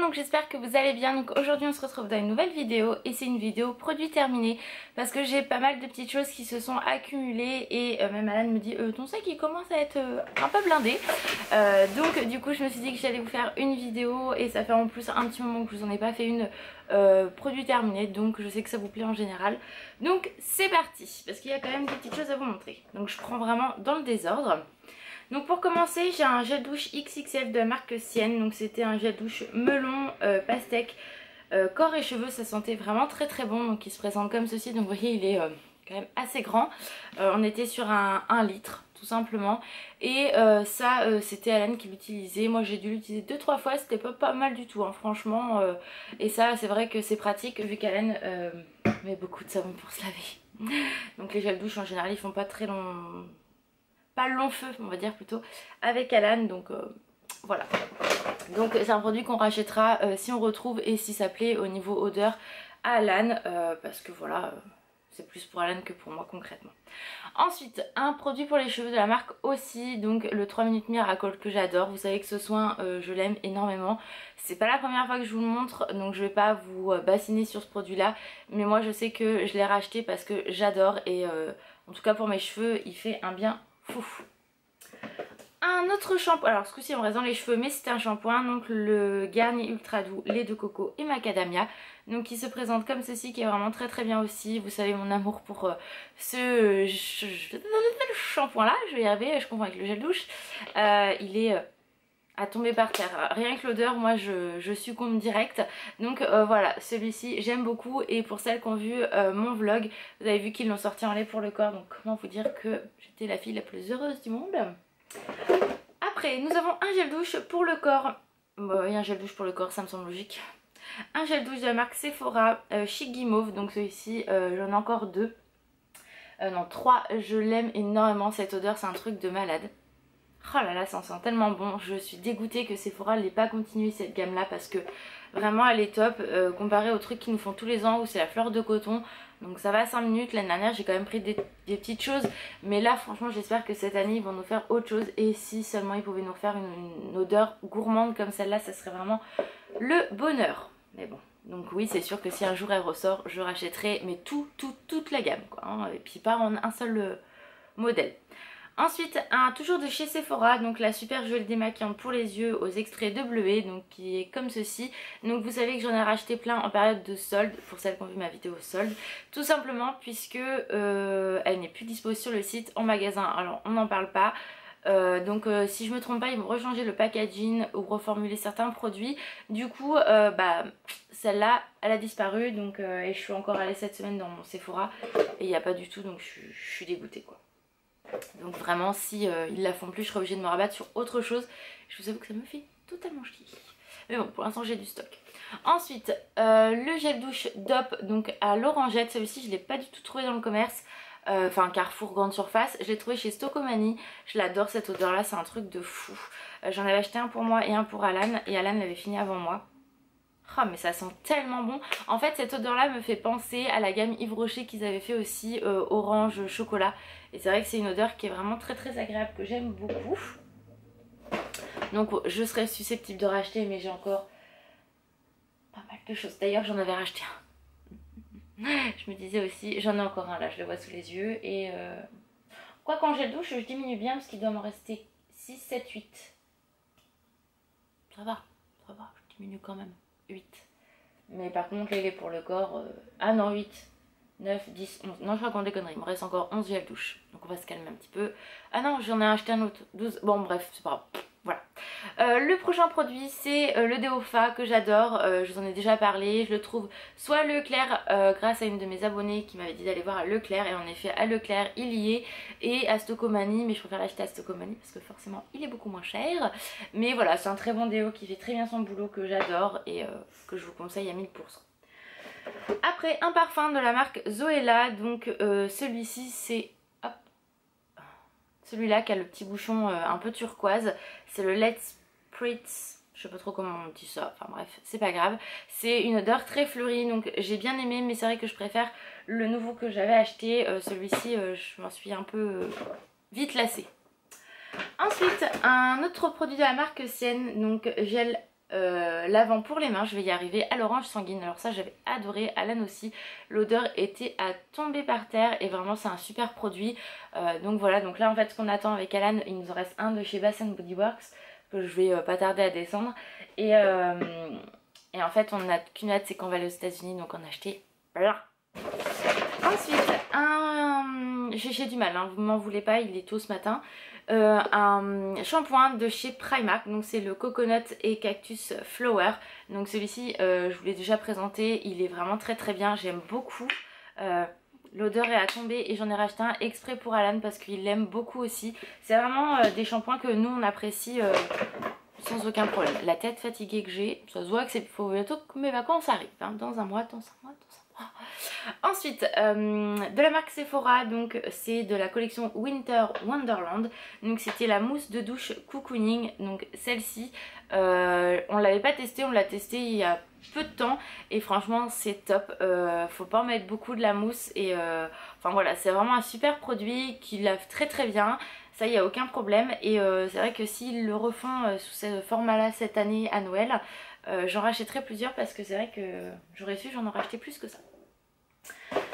monde, donc j'espère que vous allez bien. Donc aujourd'hui on se retrouve dans une nouvelle vidéo et c'est une vidéo produit terminé parce que j'ai pas mal de petites choses qui se sont accumulées et même Alan me dit ton sac il commence à être un peu blindé. Donc du coup je me suis dit que j'allais vous faire une vidéo et ça fait en plus un petit moment que je vous en ai pas fait une produit terminé, donc je sais que ça vous plaît en général. Donc c'est parti parce qu'il y a quand même des petites choses à vous montrer. Donc je prends vraiment dans le désordre. Donc pour commencer, j'ai un gel douche XXL de la marque Sienne. Donc c'était un gel douche melon pastèque corps et cheveux. Ça sentait vraiment très très bon. Donc il se présente comme ceci. Donc vous voyez il est quand même assez grand. On était sur un litre tout simplement. Et ça c'était Alan qui l'utilisait. Moi j'ai dû l'utiliser 2-3 fois. C'était pas mal du tout hein, franchement. Et ça c'est vrai que c'est pratique vu qu'Alan met beaucoup de savon pour se laver. Donc les gels douche en général ils font pas très long... pas long feu on va dire plutôt avec Alan, donc voilà. Donc c'est un produit qu'on rachètera si on retrouve et si ça plaît au niveau odeur à Alan parce que voilà c'est plus pour Alan que pour moi concrètement. Ensuite un produit pour les cheveux de la marque aussi, donc le 3 minutes Miracle que j'adore. Vous savez que ce soin je l'aime énormément. C'est pas la première fois que je vous le montre donc je vais pas vous bassiner sur ce produit là, mais moi je sais que je l'ai racheté parce que j'adore et en tout cas pour mes cheveux il fait un bien fou. Un autre shampoing, alors ce coup-ci on reste dans les cheveux mais c'est un shampoing, donc le Garnier Ultra Doux lait de coco et macadamia, donc qui se présente comme ceci, qui est vraiment très très bien aussi. Vous savez mon amour pour ce shampoing là, je vais y arriver, je confonds avec le gel douche. Il est à tomber par terre, rien que l'odeur moi je succombe direct. Donc voilà, celui-ci j'aime beaucoup et pour celles qui ont vu mon vlog, vous avez vu qu'ils l'ont sorti en lait pour le corps, donc comment vous dire que j'étais la fille la plus heureuse du monde. Après nous avons un gel douche pour le corps, bon, et un gel douche pour le corps ça me semble logique. Un gel douche de la marque Sephora Chic Guimauve, donc celui-ci j'en ai encore deux, non 3, je l'aime énormément cette odeur, c'est un truc de malade. Oh là là ça sent tellement bon, je suis dégoûtée que Sephora n'ait pas continué cette gamme là parce que vraiment elle est top comparée aux trucs qu'ils nous font tous les ans où c'est la fleur de coton. Donc ça va 5 minutes, l'année dernière j'ai quand même pris des petites choses, mais là franchement j'espère que cette année ils vont nous faire autre chose et si seulement ils pouvaient nous faire une odeur gourmande comme celle-là ça serait vraiment le bonheur. Mais bon, donc oui c'est sûr que si un jour elle ressort je rachèterai mais toute la gamme quoi, hein, et puis pas en un seul modèle. Ensuite toujours de chez Sephora, donc la super gelée démaquillante pour les yeux aux extraits de bleuet, donc qui est comme ceci. Donc vous savez que j'en ai racheté plein en période de solde, pour celles qui ont vu ma vidéo solde, tout simplement puisque elle n'est plus dispo sur le site en magasin, alors on n'en parle pas. Donc si je me trompe pas ils vont rechanger le packaging ou reformuler certains produits. Du coup bah celle-là elle a disparu, donc et je suis encore allée cette semaine dans mon Sephora et il n'y a pas du tout, donc je suis dégoûtée quoi. Donc vraiment si ils la font plus je serai obligée de me rabattre sur autre chose. Je vous avoue que ça me fait totalement chier. Mais bon pour l'instant j'ai du stock. Ensuite le gel douche DOP donc à l'orangette. Celui-ci je ne l'ai pas du tout trouvé dans le commerce. Enfin Carrefour grande surface. Je l'ai trouvé chez Stocomanie. Je l'adore cette odeur là, c'est un truc de fou. J'en avais acheté un pour moi et un pour Alan. Et Alan l'avait fini avant moi. Oh mais ça sent tellement bon. En fait cette odeur là me fait penser à la gamme Yves Rocher qu'ils avaient fait aussi orange chocolat. Et c'est vrai que c'est une odeur qui est vraiment très très agréable, que j'aime beaucoup. Donc je serais susceptible de racheter mais j'ai encore pas mal de choses. D'ailleurs j'en avais racheté un. Je me disais aussi, j'en ai encore un là, je le vois sous les yeux. Et quoi quand j'ai le douche je diminue bien parce qu'il doit m'en rester 6, 7, 8. Ça va, je diminue quand même. 8. Mais par contre les laits pour le corps, ah non 8, 9, 10, 11, non je raconte des conneries, il me reste encore 11 gels douche, donc on va se calmer un petit peu. Ah non j'en ai acheté un autre, 12, bon bref c'est pas grave, voilà. Le prochain produit c'est le Déofa que j'adore, je vous en ai déjà parlé, je le trouve soit à Leclerc grâce à une de mes abonnées qui m'avait dit d'aller voir à Leclerc, et en effet à Leclerc il y est, et à Stocomanie, mais je préfère l'acheter à Stocomanie parce que forcément il est beaucoup moins cher. Mais voilà c'est un très bon déo qui fait très bien son boulot, que j'adore et que je vous conseille à 1000%. Après un parfum de la marque Zoella, donc celui-ci c'est celui-là qui a le petit bouchon un peu turquoise, c'est le Let's Spritz, je sais pas trop comment on dit ça, enfin bref c'est pas grave. C'est une odeur très fleurie donc j'ai bien aimé, mais c'est vrai que je préfère le nouveau que j'avais acheté. Celui-ci je m'en suis un peu vite lassée. Ensuite un autre produit de la marque Sienne, donc gel lavant pour les mains, je vais y arriver, à l'orange sanguine. Alors ça j'avais adoré, Alan aussi, l'odeur était à tomber par terre et vraiment c'est un super produit. Donc voilà, donc là en fait ce qu'on attend avec Alan, il nous en reste un de chez Bath Body Works que je vais pas tarder à descendre et en fait on n'a qu'une hâte, c'est qu'on va aller aux États-Unis, donc on a acheté plein. Ensuite, j'ai du mal, hein, vous m'en voulez pas, il est tôt ce matin. Un shampoing de chez Primark, donc c'est le Coconut et Cactus Flower. Donc celui-ci, je vous l'ai déjà présenté, il est vraiment très très bien, j'aime beaucoup. L'odeur est à tomber et j'en ai racheté un exprès pour Alan parce qu'il l'aime beaucoup aussi. C'est vraiment des shampoings que nous on apprécie sans aucun problème. La tête fatiguée que j'ai, ça se voit que c'est faut bientôt que mes vacances arrivent, hein, dans un mois, dans un mois. Ensuite, de la marque Sephora, donc c'est de la collection Winter Wonderland. Donc c'était la mousse de douche cocooning. Donc celle-ci, on l'avait pas testée, on l'a testée il y a peu de temps et franchement c'est top. Faut pas en mettre beaucoup de la mousse et enfin voilà, c'est vraiment un super produit qui lave très très bien. Ça, il n'y a aucun problème et c'est vrai que s'ils le refont sous ce format-là cette année à Noël, j'en rachèterai plusieurs parce que c'est vrai que j'aurais su, j'en aurais acheté plus que ça.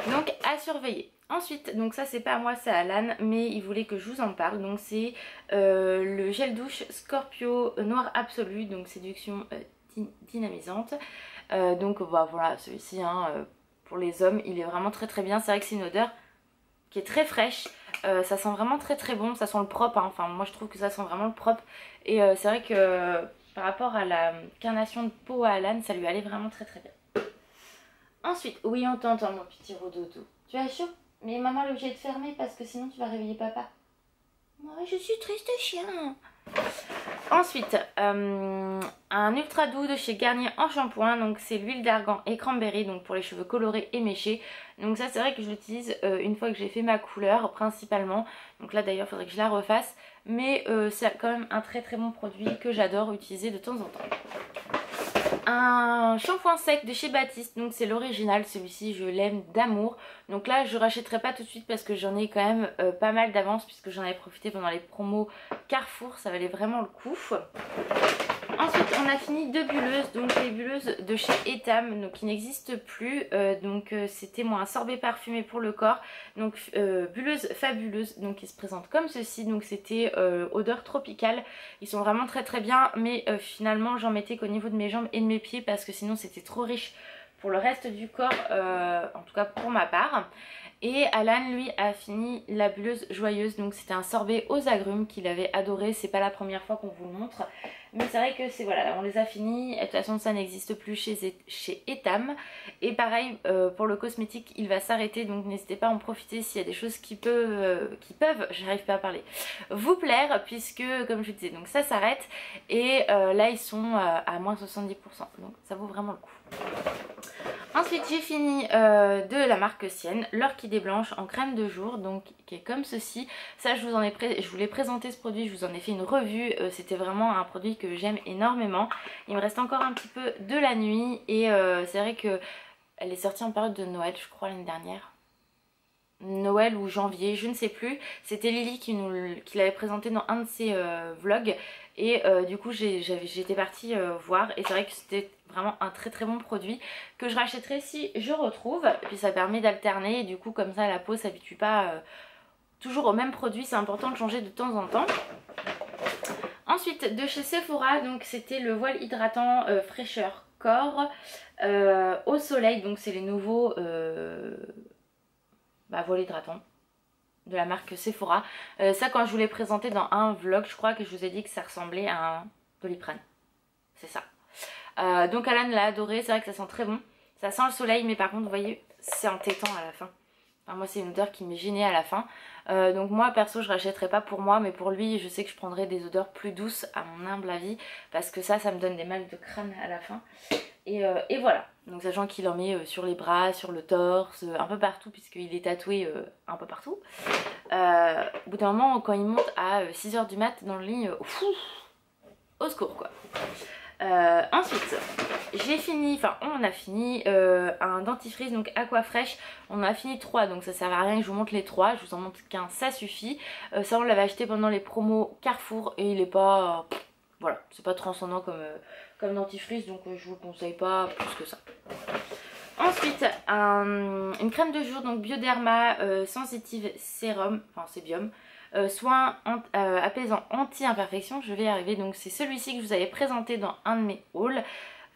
Donc à surveiller. Ensuite, donc ça c'est pas à moi, c'est à Alan, mais il voulait que je vous en parle. Donc c'est le gel douche Scorpio Noir Absolu, donc séduction dynamisante. Donc bah, voilà, celui-ci hein, pour les hommes, il est vraiment très très bien. C'est vrai que c'est une odeur qui est très fraîche. Ça sent vraiment très très bon, ça sent le propre, hein. Enfin moi je trouve que ça sent vraiment le propre. Et c'est vrai que par rapport à la carnation de peau à Alan, ça lui allait vraiment très très bien. Ensuite, oui on t'entend mon petit rododo. Tu as chaud? Mais maman est obligée de fermer parce que sinon tu vas réveiller papa. Moi je suis triste chien. Ensuite, un ultra doux de chez Garnier en shampoing. Donc c'est l'huile d'argan et cranberry, donc pour les cheveux colorés et méchés. Donc ça c'est vrai que je l'utilise une fois que j'ai fait ma couleur principalement. Donc là d'ailleurs il faudrait que je la refasse. Mais c'est quand même un très très bon produit que j'adore utiliser de temps en temps. Un shampoing sec de chez Baptiste, donc c'est l'original, celui-ci je l'aime d'amour. Donc là je rachèterai pas tout de suite parce que j'en ai quand même pas mal d'avance puisque j'en avais profité pendant les promos Carrefour, ça valait vraiment le coup. Ensuite on a fini deux bulleuses, donc les bulleuses de chez Etam, donc qui n'existent plus. C'était moi un sorbet parfumé pour le corps, donc bulleuse fabuleuse, donc qui se présente comme ceci. Donc c'était odeur tropicale, ils sont vraiment très très bien, mais finalement j'en mettais qu'au niveau de mes jambes et de mes pieds parce que sinon c'était trop riche pour le reste du corps, en tout cas pour ma part. Et Alan lui a fini la bulleuse joyeuse, donc c'était un sorbet aux agrumes qu'il avait adoré. C'est pas la première fois qu'on vous le montre, mais c'est vrai que c'est voilà, on les a finis. De toute façon ça n'existe plus chez Etam. Et pareil pour le cosmétique, il va s'arrêter, donc n'hésitez pas à en profiter s'il y a des choses qui peuvent, j'arrive pas à parler, vous plaire, puisque comme je disais, donc ça s'arrête. Et là ils sont à moins 70%, donc ça vaut vraiment le coup. Ensuite j'ai fini de la marque Sienne, l'orchidée blanche en crème de jour, donc qui est comme ceci. Ça je vous l'ai présenté ce produit, je vous en ai fait une revue, c'était vraiment un produit que j'aime énormément. Il me reste encore un petit peu de la nuit et c'est vrai que elle est sortie en période de Noël je crois l'année dernière. Noël ou janvier, je ne sais plus. C'était Lily qui l'avait présenté dans un de ses vlogs. Et du coup j'étais partie voir. Et c'est vrai que c'était vraiment un très très bon produit que je rachèterai si je retrouve. Et puis ça permet d'alterner. Et du coup comme ça la peau s'habitue pas toujours au même produit. C'est important de changer de temps en temps. Ensuite de chez Sephora, donc c'était le voile hydratant fraîcheur corps au soleil. Donc c'est les nouveaux... voile hydratant de la marque Sephora. Ça quand je vous l'ai présenté dans un vlog, je crois que je vous ai dit que ça ressemblait à un Doliprane. C'est ça. Donc Alan l'a adoré, c'est vrai que ça sent très bon. Ça sent le soleil mais par contre vous voyez c'est entêtant à la fin. Enfin, moi c'est une odeur qui m'est gênée à la fin. Donc moi perso je rachèterai pas pour moi, mais pour lui je sais que je prendrai des odeurs plus douces à mon humble avis. Parce que ça me donne des mal de crâne à la fin. Et voilà, donc sachant qu'il en met sur les bras, sur le torse, un peu partout puisqu'il est tatoué un peu partout. Au bout d'un moment quand il monte à 6 h du mat dans le lit, au secours quoi. Ensuite j'ai fini, enfin on a fini un dentifrice donc Aquafresh. On a fini 3 donc ça sert à rien que je vous montre les 3, je vous en montre qu'un, ça suffit. Ça on l'avait acheté pendant les promos Carrefour et il est pas... voilà, c'est pas transcendant comme dentifrice, donc je vous le conseille pas plus que ça. Ensuite, une crème de jour, donc Bioderma Sensitive Sérum, enfin Sébium, soin apaisant anti-imperfection, je vais y arriver. Donc c'est celui-ci que je vous avais présenté dans un de mes hauls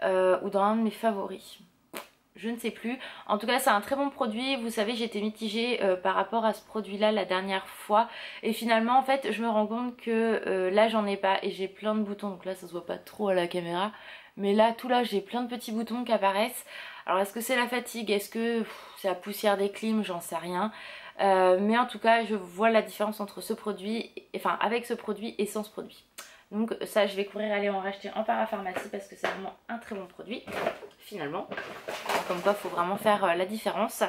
ou dans un de mes favoris. Je ne sais plus. En tout cas, c'est un très bon produit. Vous savez, j'étais mitigée par rapport à ce produit-là la dernière fois. Et finalement, en fait, je me rends compte que là, j'en ai pas. Et j'ai plein de boutons. Donc là, ça se voit pas trop à la caméra. Mais là, tout là, j'ai plein de petits boutons qui apparaissent. Alors, est-ce que c'est la fatigue? Est-ce que c'est la poussière des clims? J'en sais rien. Mais en tout cas, je vois la différence entre ce produit, enfin, avec ce produit et sans ce produit. Donc ça, je vais courir aller en racheter en parapharmacie parce que c'est vraiment un très bon produit, finalement. Comme quoi, il faut vraiment faire la différence.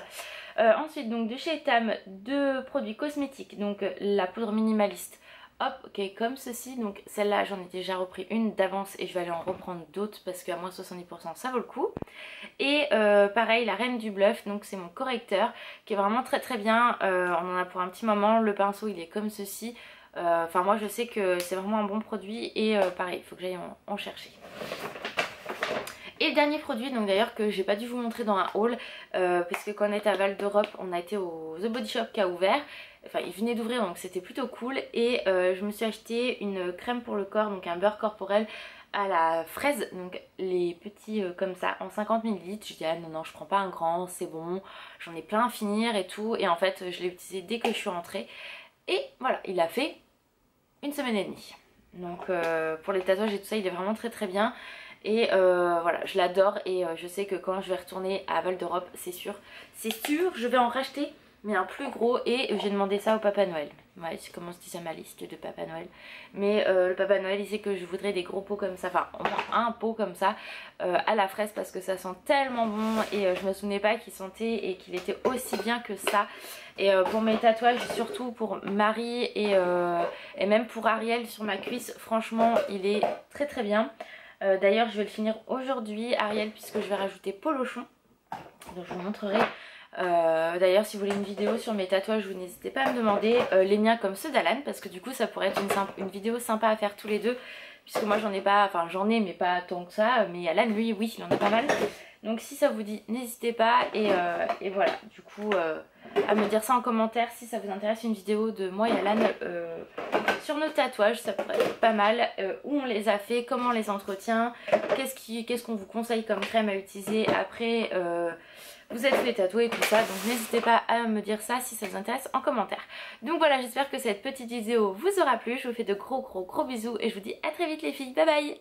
Ensuite, donc de chez Etam, 2 produits cosmétiques. Donc la poudre minimaliste, hop, ok, comme ceci. Donc celle-là, j'en ai déjà repris une d'avance et je vais aller en reprendre d'autres parce qu'à moins 70%, ça vaut le coup. Et pareil, la Reine du Bluff, donc c'est mon correcteur qui est vraiment très très bien. On en a pour un petit moment. Le pinceau, il est comme ceci. Enfin moi je sais que c'est vraiment un bon produit et pareil il faut que j'aille en chercher. Et le dernier produit, donc d'ailleurs que j'ai pas dû vous montrer dans un haul parce que quand on était à Val d'Europe on a été au The Body Shop qui a ouvert. Enfin il venait d'ouvrir donc c'était plutôt cool. Et je me suis acheté une crème pour le corps, donc un beurre corporel à la fraise, donc les petits comme ça en 50 ml. Je dis ah non je prends pas un grand, c'est bon, j'en ai plein à finir et tout. Et en fait je l'ai utilisé dès que je suis rentrée. Et voilà, il a fait 1 semaine et demie. Donc pour les tatouages et tout ça, il est vraiment très très bien. Et voilà, je l'adore et je sais que quand je vais retourner à Val d'Europe, c'est sûr, je vais en racheter, mais un plus gros. Et j'ai demandé ça au Papa Noël. Ouais, c'est comment se dit ça ma liste de Papa Noël. Mais le Papa Noël, il sait que je voudrais des gros pots comme ça, enfin au moins un pot comme ça à la fraise parce que ça sent tellement bon. Et je me souvenais pas qu'il sentait et qu'il était aussi bien que ça. Et pour mes tatouages, surtout pour Marie et même pour Ariel sur ma cuisse, franchement il est très très bien. D'ailleurs je vais le finir aujourd'hui, Ariel, puisque je vais rajouter Polochon, donc je vous montrerai. D'ailleurs si vous voulez une vidéo sur mes tatouages, vous n'hésitez pas à me demander les miens comme ceux d'Alan, parce que du coup ça pourrait être une vidéo sympa à faire tous les deux, puisque moi j'en ai pas, enfin j'en ai mais pas tant que ça, mais Alan lui oui il en a pas mal. Donc si ça vous dit, n'hésitez pas. Et voilà, du coup à me dire ça en commentaire si ça vous intéresse, une vidéo de moi et Alan sur nos tatouages, ça pourrait être pas mal. Où on les a fait, comment on les entretient, qu'est-ce qu'on vous conseille comme crème à utiliser après vous êtes fait tatouer et tout ça. Donc n'hésitez pas à me dire ça si ça vous intéresse en commentaire. Donc voilà, j'espère que cette petite vidéo vous aura plu. Je vous fais de gros bisous et je vous dis à très vite les filles, bye bye.